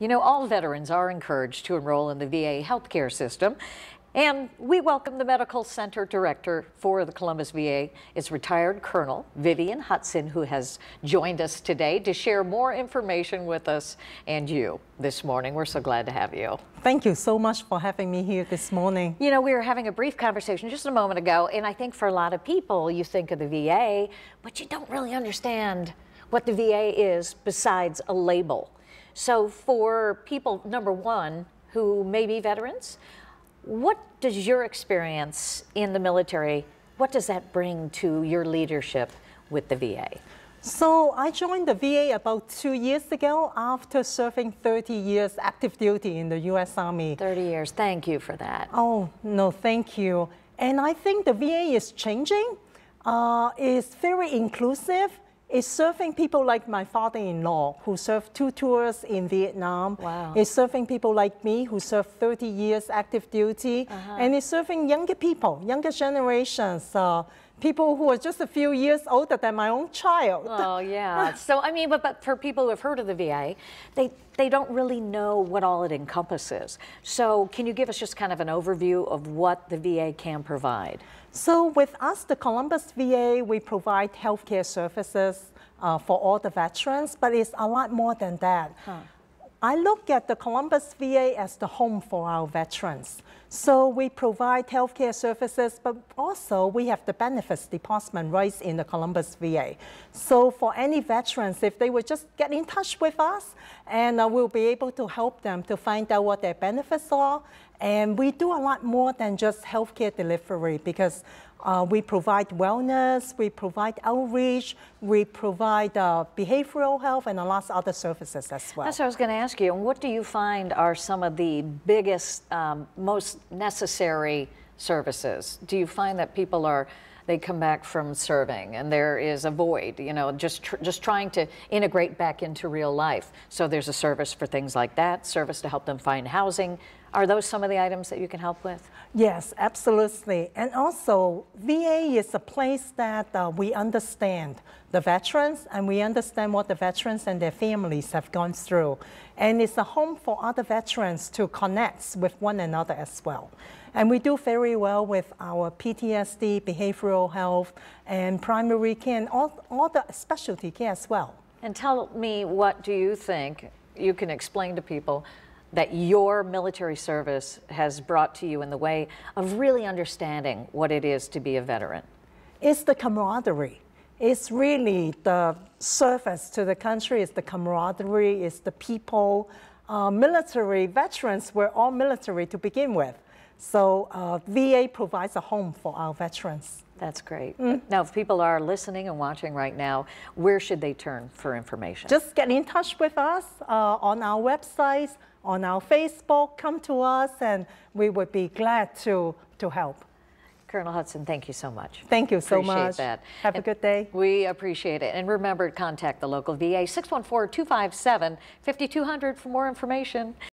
You know, all veterans are encouraged to enroll in the VA healthcare system. And we welcome the Medical Center Director for the Columbus VA. It's retired Colonel Vivian Hudson, who has joined us today to share more information with us and you this morning. We're so glad to have you. Thank you so much for having me here this morning. You know, we were having a brief conversation just a moment ago, and I think for a lot of people, you think of the VA, but you don't really understand what the VA is besides a label. So for people, number one, who may be veterans, what does your experience in the military, what does that bring to your leadership with the VA? So I joined the VA about 2 years ago after serving 30 years active duty in the U.S. Army. 30 years, thank you for that. Oh, no, thank you. And I think the VA is changing. It's very inclusive. It's serving people like my father-in-law, who served 2 tours in Vietnam. Wow. It's serving people like me, who served 30 years active duty. And it's serving younger people, younger generations, people who are just a few years older than my own child. Oh, yeah. So, I mean, but for people who have heard of the VA, they don't really know what all it encompasses. So can you give us just kind of an overview of what the VA can provide? So with us, the Columbus VA, we provide healthcare services for all the veterans, but it's a lot more than that. I look at the Columbus VA as the home for our veterans. So we provide healthcare services, but also we have the benefits department right in the Columbus VA. So for any veterans, if they would just get in touch with us, and we'll be able to help them to find out what their benefits are. And we do a lot more than just healthcare delivery, because we provide wellness, we provide outreach, we provide behavioral health, and a lot of other services as well. That's what I was going to ask you. And what do you find are some of the biggest, most necessary services? Do you find that people they come back from serving and there is a void, you know, just trying to integrate back into real life? So there's a service for things like that, service to help them find housing. Are those some of the items that you can help with? Yes, absolutely. And also, VA is a place that we understand the veterans, and we understand what the veterans and their families have gone through. And it's a home for other veterans to connect with one another as well. And we do very well with our PTSD, behavioral health, and primary care, and all the specialty care as well. And tell me, what do you think you can explain to people that your military service has brought to you in the way of really understanding what it is to be a veteran? It's the camaraderie. It's really the service to the country. It's the camaraderie. It's the people. Military veterans were all military to begin with. So VA provides a home for our veterans. That's great. Now, if people are listening and watching right now, where should they turn for information? Just get in touch with us on our websites, on our Facebook. Come to us, and we would be glad to help. Colonel Hudson, thank you so much. Thank you so much. Appreciate that. Have a good day. We appreciate it. And remember, contact the local VA, 614-257-5200 for more information.